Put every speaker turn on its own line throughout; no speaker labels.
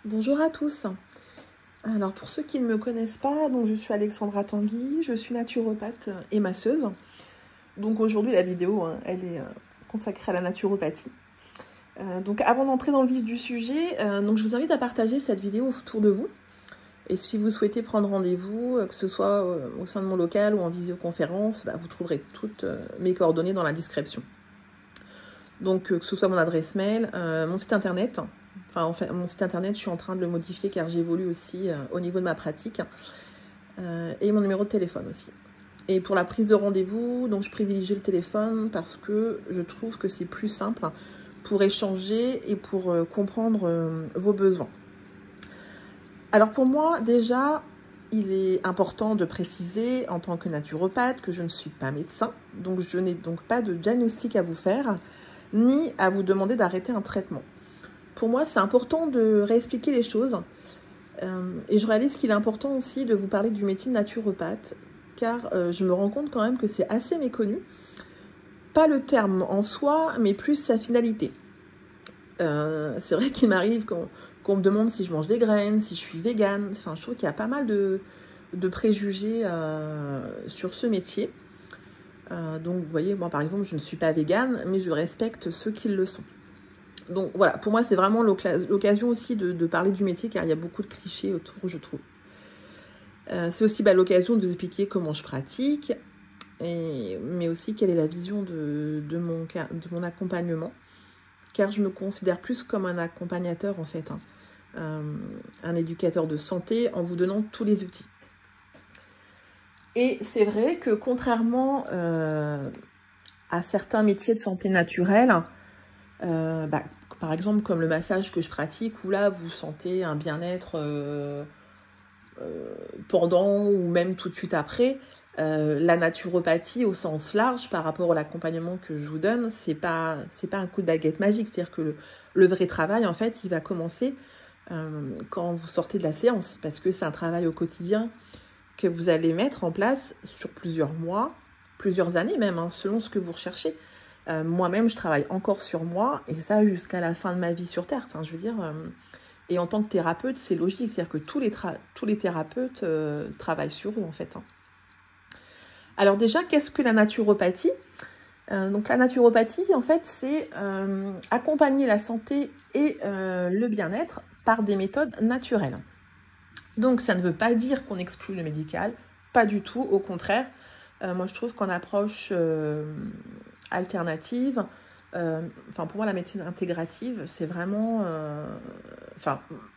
Bonjour à tous. Alors pour ceux qui ne me connaissent pas, donc je suis Alexandra Tanguy, je suis naturopathe et masseuse. Donc aujourd'hui la vidéo, elle est consacrée à la naturopathie. Donc avant d'entrer dans le vif du sujet, donc je vous invite à partager cette vidéo autour de vous. Et si vous souhaitez prendre rendez-vous, que ce soit au sein de mon local ou en visioconférence, vous trouverez toutes mes coordonnées dans la description. Donc que ce soit mon adresse mail, mon site internet. Enfin, en fait, mon site internet, je suis en train de le modifier car j'évolue aussi au niveau de ma pratique. Et mon numéro de téléphone aussi. Et pour la prise de rendez-vous, donc je privilégie le téléphone parce que je trouve que c'est plus simple pour échanger et pour comprendre vos besoins. Alors pour moi, déjà, il est important de préciser en tant que naturopathe que je ne suis pas médecin. Donc je n'ai donc pas de diagnostic à vous faire, ni à vous demander d'arrêter un traitement. Pour moi, c'est important de réexpliquer les choses et je réalise qu'il est important aussi de vous parler du métier de naturopathe car je me rends compte quand même que c'est assez méconnu. Pas le terme en soi, mais plus sa finalité. C'est vrai qu'il m'arrive qu'on me demande si je mange des graines, si je suis végane. Enfin, je trouve qu'il y a pas mal de préjugés sur ce métier. Donc, vous voyez, moi par exemple, je ne suis pas végane, mais je respecte ceux qui le sont. Donc voilà, pour moi c'est vraiment l'occasion aussi de parler du métier car il y a beaucoup de clichés autour, je trouve. C'est aussi l'occasion de vous expliquer comment je pratique, mais aussi quelle est la vision de mon accompagnement, car je me considère plus comme un accompagnateur en fait, un éducateur de santé en vous donnant tous les outils. Et c'est vrai que contrairement à certains métiers de santé naturelle, par exemple comme le massage que je pratique où là vous sentez un bien-être pendant ou même tout de suite après, la naturopathie au sens large par rapport à l'accompagnement que je vous donne, c'est pas un coup de baguette magique, c'est-à-dire que le vrai travail en fait il va commencer quand vous sortez de la séance parce que c'est un travail au quotidien que vous allez mettre en place sur plusieurs mois, plusieurs années même, selon ce que vous recherchez. Moi-même, je travaille encore sur moi, et ça jusqu'à la fin de ma vie sur Terre. Enfin, je veux dire, et en tant que thérapeute, c'est logique, c'est-à-dire que tous les thérapeutes travaillent sur eux, en fait. Alors déjà, qu'est-ce que la naturopathie? Donc la naturopathie, en fait, c'est accompagner la santé et le bien-être par des méthodes naturelles. Donc ça ne veut pas dire qu'on exclut le médical, pas du tout, au contraire. Moi, je trouve qu'en approche alternative, pour moi, la médecine intégrative, c'est vraiment...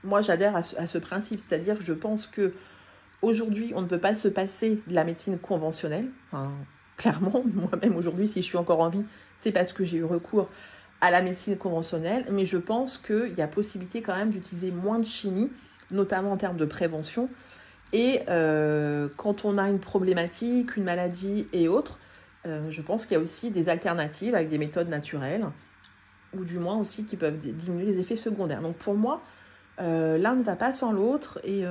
moi, j'adhère à ce principe, c'est-à-dire que je pense que aujourd'hui, on ne peut pas se passer de la médecine conventionnelle. Clairement, moi-même, aujourd'hui, si je suis encore en vie, c'est parce que j'ai eu recours à la médecine conventionnelle, mais je pense qu'il y a possibilité quand même d'utiliser moins de chimie, notamment en termes de prévention. Et quand on a une problématique, une maladie et autres, je pense qu'il y a aussi des alternatives avec des méthodes naturelles, ou du moins aussi qui peuvent diminuer les effets secondaires. Donc pour moi, l'un ne va pas sans l'autre, et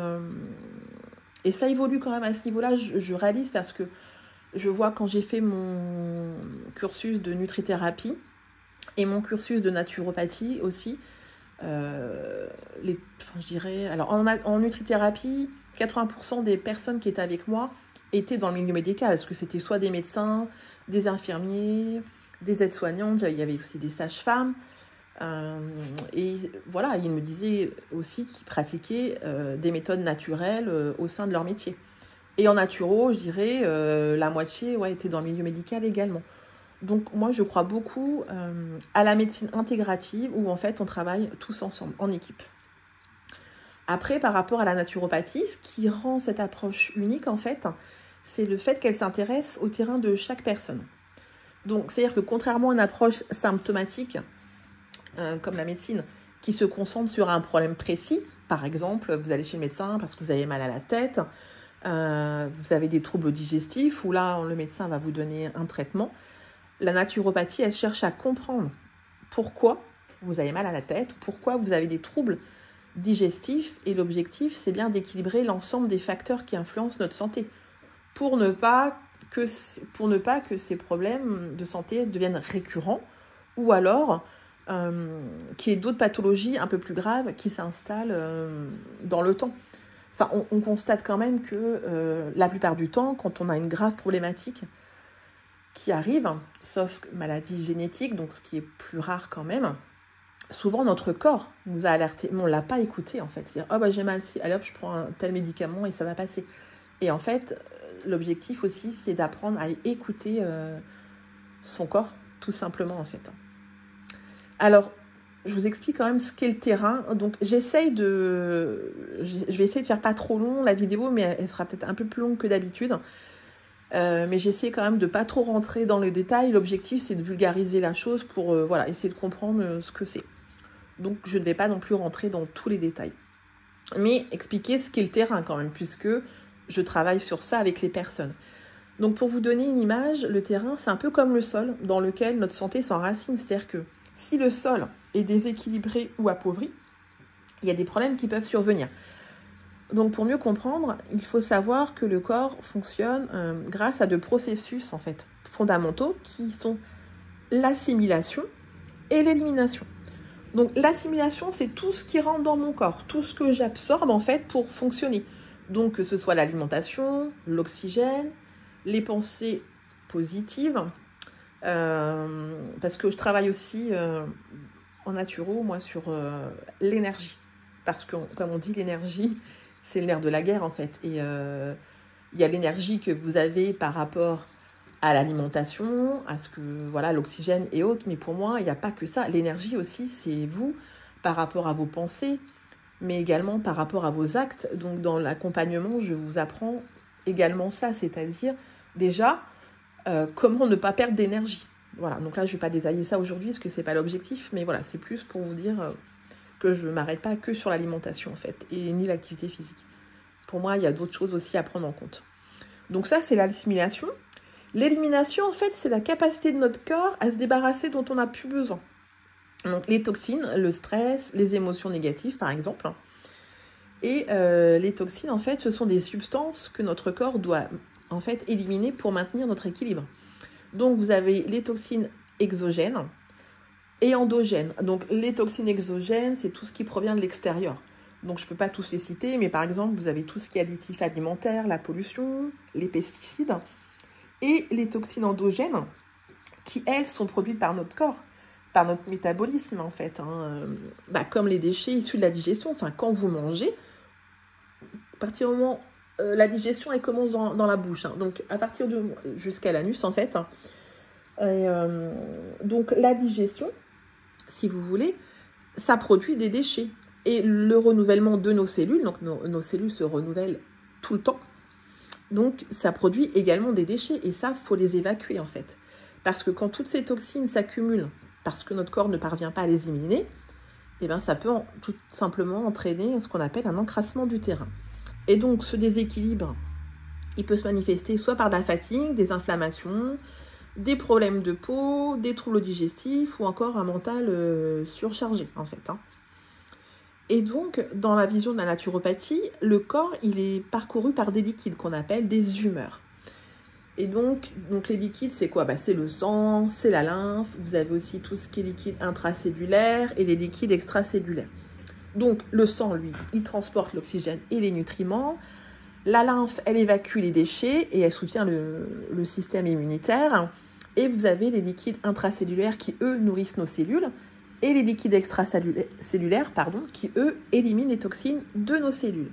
ça évolue quand même à ce niveau-là, je réalise, parce que je vois quand j'ai fait mon cursus de nutrithérapie et mon cursus de naturopathie aussi, en nutrithérapie, 80% des personnes qui étaient avec moi étaient dans le milieu médical, parce que c'était soit des médecins, des infirmiers, des aides-soignantes, il y avait aussi des sages-femmes, et voilà, ils me disaient aussi qu'ils pratiquaient des méthodes naturelles au sein de leur métier. Et en naturo, je dirais, la moitié était dans le milieu médical également. Donc moi, je crois beaucoup à la médecine intégrative où en fait, on travaille tous ensemble, en équipe. Après, par rapport à la naturopathie, ce qui rend cette approche unique, en fait, c'est le fait qu'elle s'intéresse au terrain de chaque personne. Donc, c'est-à-dire que contrairement à une approche symptomatique, comme la médecine, qui se concentre sur un problème précis, par exemple, vous allez chez le médecin parce que vous avez mal à la tête, vous avez des troubles digestifs, où là, le médecin va vous donner un traitement. La naturopathie, elle cherche à comprendre pourquoi vous avez mal à la tête, pourquoi vous avez des troubles digestifs, et l'objectif, c'est bien d'équilibrer l'ensemble des facteurs qui influencent notre santé, pour ne pas que ces problèmes de santé deviennent récurrents, ou alors qu'il y ait d'autres pathologies un peu plus graves qui s'installent dans le temps. Enfin, on constate quand même que la plupart du temps, quand on a une grave problématique qui arrive, sauf maladie génétique, donc ce qui est plus rare quand même, souvent notre corps nous a alertés, mais on ne l'a pas écouté en fait. C'est-à-dire, oh bah j'ai mal, si, allez hop, je prends un tel médicament et ça va passer. Et en fait, l'objectif aussi, c'est d'apprendre à écouter son corps, tout simplement en fait. Alors, je vous explique quand même ce qu'est le terrain. Donc, je vais essayer de faire pas trop long la vidéo, mais elle sera peut-être un peu plus longue que d'habitude. Mais j'ai essayé quand même de pas trop rentrer dans les détails. L'objectif, c'est de vulgariser la chose pour voilà, essayer de comprendre ce que c'est. Donc, je ne vais pas non plus rentrer dans tous les détails. Mais expliquer ce qu'est le terrain quand même, puisque je travaille sur ça avec les personnes. Donc, pour vous donner une image, le terrain, c'est un peu comme le sol dans lequel notre santé s'enracine. C'est-à-dire que si le sol est déséquilibré ou appauvri, il y a des problèmes qui peuvent survenir. Donc, pour mieux comprendre, il faut savoir que le corps fonctionne grâce à deux processus en fait fondamentaux qui sont l'assimilation et l'élimination. Donc, l'assimilation, c'est tout ce qui rentre dans mon corps, tout ce que j'absorbe en fait pour fonctionner. Donc, que ce soit l'alimentation, l'oxygène, les pensées positives, parce que je travaille aussi en naturo, moi, sur l'énergie. Parce que, comme on dit, l'énergie, c'est le nerf de la guerre, en fait. Et il y a l'énergie que vous avez par rapport à l'alimentation, à ce que, voilà, l'oxygène et autres. Mais pour moi, il n'y a pas que ça. L'énergie aussi, c'est vous, par rapport à vos pensées, mais également par rapport à vos actes. Donc, dans l'accompagnement, je vous apprends également ça, c'est-à-dire, déjà, comment ne pas perdre d'énergie. Voilà, donc là, je ne vais pas détailler ça aujourd'hui, parce que ce n'est pas l'objectif, mais voilà, c'est plus pour vous dire que je ne m'arrête pas que sur l'alimentation, en fait, et ni l'activité physique. Pour moi, il y a d'autres choses aussi à prendre en compte. Donc ça, c'est l'assimilation. L'élimination, en fait, c'est la capacité de notre corps à se débarrasser dont on n'a plus besoin. Donc les toxines, le stress, les émotions négatives, par exemple. Et les toxines, en fait, ce sont des substances que notre corps doit en fait éliminer pour maintenir notre équilibre. Donc vous avez les toxines exogènes et endogènes. Donc les toxines exogènes, c'est tout ce qui provient de l'extérieur. Donc je ne peux pas tous les citer, mais par exemple, vous avez tout ce qui est additif alimentaire, la pollution, les pesticides, et les toxines endogènes, qui elles sont produites par notre corps, par notre métabolisme en fait, comme les déchets issus de la digestion. Enfin, quand vous mangez, à partir du moment la digestion, elle commence dans la bouche, donc à partir de jusqu'à l'anus en fait. Donc la digestion, si vous voulez, ça produit des déchets. Et le renouvellement de nos cellules, donc nos cellules se renouvellent tout le temps, donc ça produit également des déchets. Et ça, il faut les évacuer en fait. Parce que quand toutes ces toxines s'accumulent, parce que notre corps ne parvient pas à les éliminer, eh bien, ça peut tout simplement entraîner ce qu'on appelle un encrassement du terrain. Et donc, ce déséquilibre, il peut se manifester soit par de la fatigue, des inflammations, des problèmes de peau, des troubles digestifs ou encore un mental surchargé, en fait. Et donc, dans la vision de la naturopathie, le corps, il est parcouru par des liquides qu'on appelle des humeurs. Et donc les liquides, c'est quoi? C'est le sang, c'est la lymphe. Vous avez aussi tout ce qui est liquide intracellulaire et les liquides extracellulaires. Donc, le sang, lui, il transporte l'oxygène et les nutriments. La lymphe, elle évacue les déchets et elle soutient le système immunitaire. Et vous avez les liquides intracellulaires qui, eux, nourrissent nos cellules. Et les liquides extracellulaires, qui, eux, éliminent les toxines de nos cellules.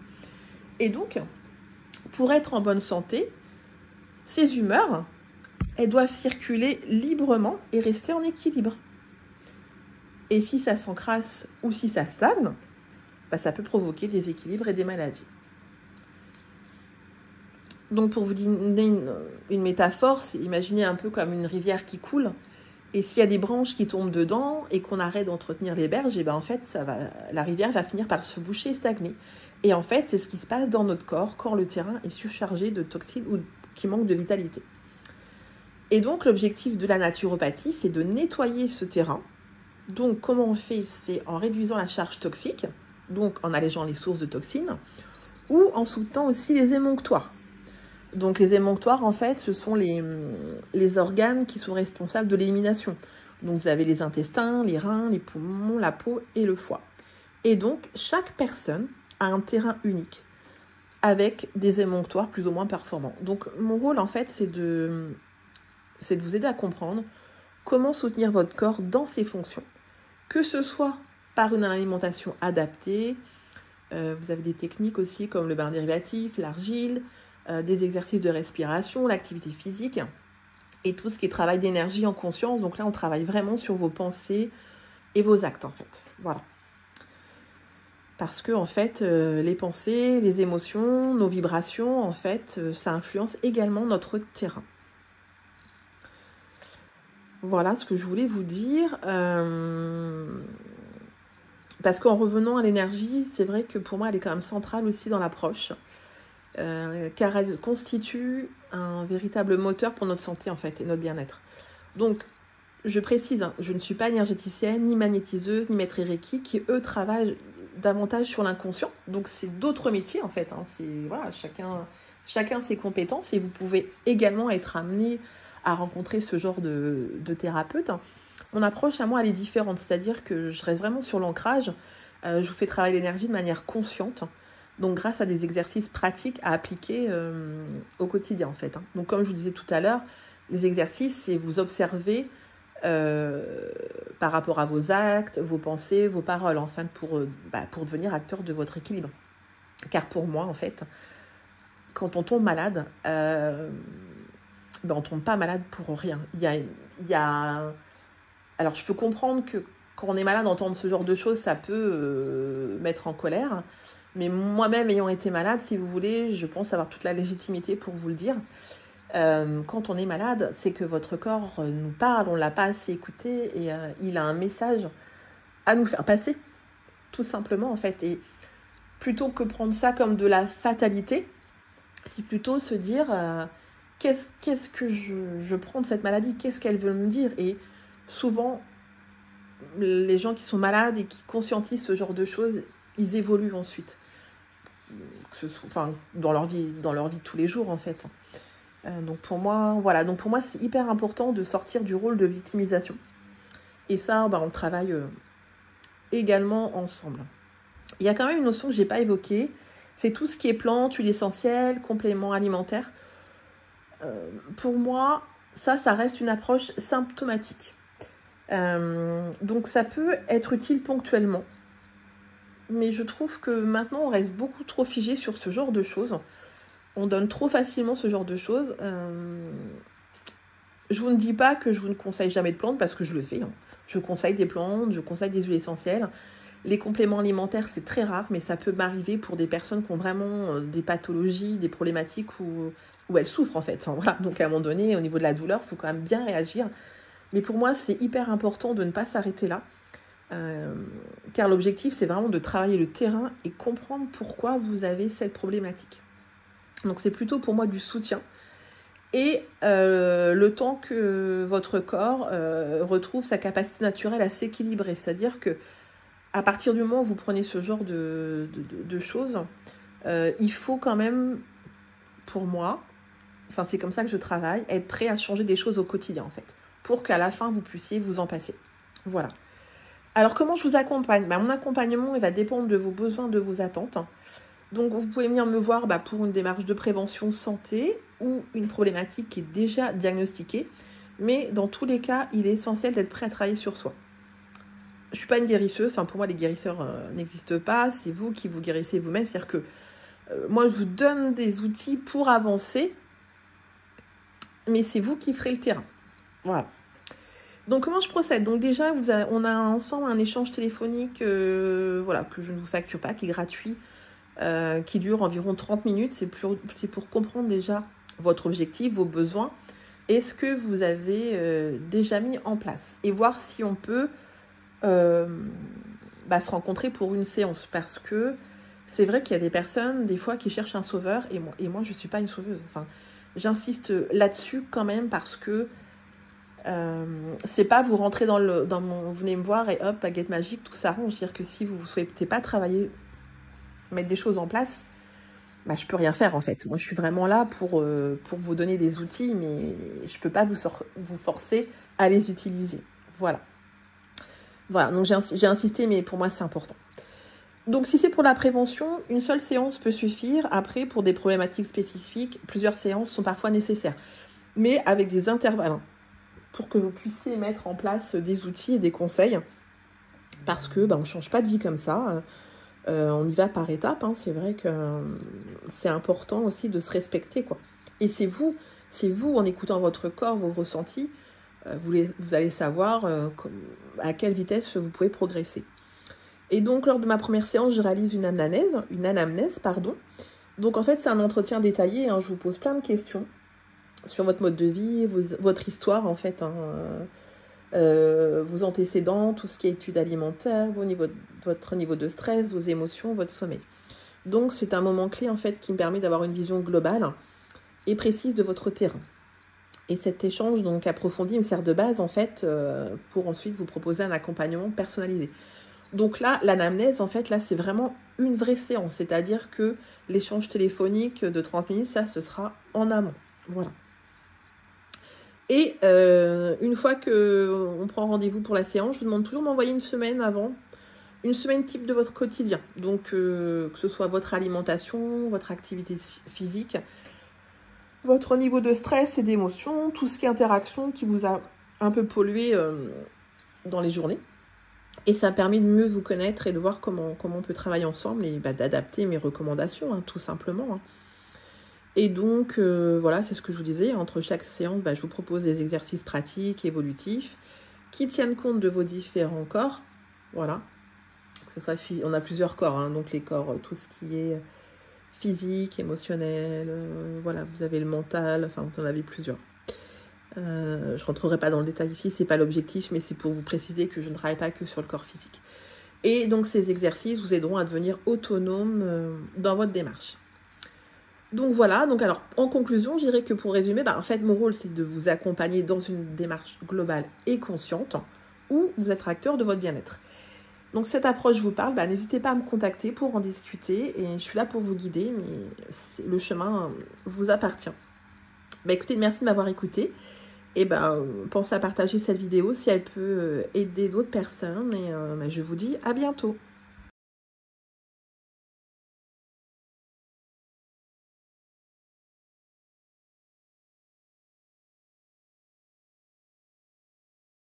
Et donc, pour être en bonne santé, ces humeurs, elles doivent circuler librement et rester en équilibre. Et si ça s'encrasse ou si ça stagne, ça peut provoquer des déséquilibres et des maladies. Donc, pour vous donner une métaphore, c'est imaginer un peu comme une rivière qui coule. Et s'il y a des branches qui tombent dedans et qu'on arrête d'entretenir les berges, et en fait, la rivière va finir par se boucher et stagner. Et en fait, c'est ce qui se passe dans notre corps quand le terrain est surchargé de toxines ou qui manque de vitalité. Et donc, l'objectif de la naturopathie, c'est de nettoyer ce terrain. Donc, comment on fait? C'est en réduisant la charge toxique, donc en allégeant les sources de toxines, ou en soutenant aussi les émonctoires. Donc les émonctoires, en fait, ce sont les organes qui sont responsables de l'élimination. Donc, vous avez les intestins, les reins, les poumons, la peau et le foie. Et donc, chaque personne a un terrain unique avec des émonctoires plus ou moins performants. Donc, mon rôle, en fait, c'est de vous aider à comprendre comment soutenir votre corps dans ses fonctions, que ce soit par une alimentation adaptée. Vous avez des techniques aussi comme le bain dérivatif, l'argile, des exercices de respiration, l'activité physique et tout ce qui est travail d'énergie en conscience. Donc là, on travaille vraiment sur vos pensées et vos actes, en fait. Voilà. Parce que, en fait, les pensées, les émotions, nos vibrations, en fait, ça influence également notre terrain. Voilà ce que je voulais vous dire. Parce qu'en revenant à l'énergie, c'est vrai que pour moi, elle est quand même centrale aussi dans l'approche. Car elle constitue un véritable moteur pour notre santé, en fait, et notre bien-être. Donc, je précise, hein, je ne suis pas énergéticienne, ni magnétiseuse, ni maître Reiki, qui, eux, travaillent davantage sur l'inconscient. Donc, c'est d'autres métiers, en fait. Hein. Voilà, chacun ses compétences, et vous pouvez également être amené à rencontrer ce genre de thérapeute. Mon approche, à moi, elle est différente. C'est-à-dire que je reste vraiment sur l'ancrage. Je vous fais travailler l'énergie de manière consciente. Donc, grâce à des exercices pratiques à appliquer au quotidien, en fait. Hein. Donc, comme je vous disais tout à l'heure, les exercices, c'est vous observer par rapport à vos actes, vos pensées, vos paroles, enfin, pour devenir acteur de votre équilibre. Car pour moi, en fait, quand on tombe malade, on ne tombe pas malade pour rien. Alors, je peux comprendre que quand on est malade, entendre ce genre de choses, ça peut mettre en colère. Mais moi-même, ayant été malade, si vous voulez, je pense avoir toute la légitimité pour vous le dire. Quand on est malade, c'est que votre corps nous parle, on ne l'a pas assez écouté et il a un message à nous faire passer, tout simplement, en fait. Et plutôt que prendre ça comme de la fatalité, c'est plutôt se dire qu'est-ce que je prends de cette maladie, qu'est-ce qu'elle veut me dire. Et souvent, les gens qui sont malades et qui conscientisent ce genre de choses, ils évoluent ensuite. Dans leur vie de tous les jours, en fait. Donc pour moi, voilà. Donc pour moi, c'est hyper important de sortir du rôle de victimisation. Et ça, on travaille également ensemble. Il y a quand même une notion que je n'ai pas évoquée. C'est tout ce qui est plantes, huiles essentielles, compléments alimentaires. Pour moi, ça reste une approche symptomatique. Donc ça peut être utile ponctuellement. Mais je trouve que maintenant, on reste beaucoup trop figé sur ce genre de choses. On donne trop facilement ce genre de choses. Je vous ne dis pas que je vous ne conseille jamais de plantes parce que je le fais. Hein. Je conseille des plantes, je conseille des huiles essentielles. Les compléments alimentaires, c'est très rare, mais ça peut m'arriver pour des personnes qui ont vraiment des pathologies, des problématiques où elles souffrent en fait. Voilà. Donc à un moment donné, au niveau de la douleur, il faut quand même bien réagir. Mais pour moi, c'est hyper important de ne pas s'arrêter là. Car l'objectif, c'est vraiment de travailler le terrain et comprendre pourquoi vous avez cette problématique. Donc c'est plutôt pour moi du soutien. Et le temps que votre corps retrouve sa capacité naturelle à s'équilibrer. C'est-à-dire que à partir du moment où vous prenez ce genre de choses, il faut quand même, pour moi, enfin c'est comme ça que je travaille, être prêt à changer des choses au quotidien en fait, pour qu'à la fin vous puissiez vous en passer. Voilà. Alors comment je vous accompagne ? Mon accompagnement il va dépendre de vos besoins, de vos attentes. Donc vous pouvez venir me voir pour une démarche de prévention santé ou une problématique qui est déjà diagnostiquée. Mais dans tous les cas, il est essentiel d'être prêt à travailler sur soi. Je ne suis pas une guérisseuse, pour moi les guérisseurs n'existent pas, c'est vous qui vous guérissez vous-même. C'est-à-dire que moi je vous donne des outils pour avancer, mais c'est vous qui ferez le terrain. Voilà. Donc comment je procède ? Donc déjà, on a ensemble un échange téléphonique que je ne vous facture pas, qui est gratuit, qui dure environ 30 minutes. C'est pour comprendre déjà votre objectif, vos besoins, et ce que vous avez déjà mis en place. Et voir si on peut se rencontrer pour une séance. Parce que c'est vrai qu'il y a des personnes, des fois, qui cherchent un sauveur, et moi je ne suis pas une sauveuse. Enfin, j'insiste là-dessus quand même parce que c'est pas vous rentrez vous venez me voir et hop, baguette magique, tout s'arrange. C'est-à-dire que si vous ne souhaitez pas travailler, mettre des choses en place, je peux rien faire en fait. Moi je suis vraiment là pour vous donner des outils, mais je peux pas vous forcer à les utiliser. Voilà. Voilà, donc j'ai insisté, mais pour moi, c'est important. Donc, si c'est pour la prévention, une seule séance peut suffire. Après, pour des problématiques spécifiques, plusieurs séances sont parfois nécessaires. Mais avec des intervalles, pour que vous puissiez mettre en place des outils et des conseils. Parce que on ne change pas de vie comme ça. On y va par étapes. Hein. C'est vrai que c'est important aussi de se respecter, quoi. Et c'est vous, en écoutant votre corps, vos ressentis, vous allez savoir à quelle vitesse vous pouvez progresser. Et donc, lors de ma première séance, je réalise une anamnèse, pardon. Donc, en fait, c'est un entretien détaillé. Hein. Je vous pose plein de questions sur votre mode de vie, votre histoire, en fait, hein, vos antécédents, tout ce qui est études alimentaires, votre niveau de stress, vos émotions, votre sommeil. Donc, c'est un moment clé, en fait, qui me permet d'avoir une vision globale et précise de votre terrain. Et cet échange, donc, approfondi, me sert de base, en fait, pour ensuite vous proposer un accompagnement personnalisé. Donc là, l'anamnèse, en fait, là, c'est vraiment une vraie séance. C'est-à-dire que l'échange téléphonique de 30 minutes, ça, ce sera en amont. Voilà. Et une fois qu'on prend rendez-vous pour la séance, je vous demande toujours d'envoyer une semaine avant, une semaine type de votre quotidien. Donc, que ce soit votre alimentation, votre activité physique, votre niveau de stress et d'émotion, tout ce qui est interaction qui vous a un peu pollué dans les journées. Et ça permet de mieux vous connaître et de voir comment on peut travailler ensemble et d'adapter mes recommandations, hein, tout simplement. Hein. Et donc, voilà, c'est ce que je vous disais. Entre chaque séance, je vous propose des exercices pratiques, évolutifs, qui tiennent compte de vos différents corps. Voilà. Que ce soit on a plusieurs corps, hein, donc les corps, tout ce qui est physique, émotionnel, voilà, vous avez le mental, enfin, vous en avez plusieurs. Je ne rentrerai pas dans le détail ici, c'est pas l'objectif, mais c'est pour vous préciser que je ne travaille pas que sur le corps physique. Et donc, ces exercices vous aideront à devenir autonome dans votre démarche. Donc voilà, donc alors en conclusion, je dirais que pour résumer, en fait mon rôle c'est de vous accompagner dans une démarche globale et consciente où vous êtes acteur de votre bien-être. Donc cette approche vous parle, n'hésitez pas à me contacter pour en discuter et je suis là pour vous guider, mais le chemin vous appartient. Écoutez, merci de m'avoir écouté et pensez à partager cette vidéo si elle peut aider d'autres personnes et je vous dis à bientôt.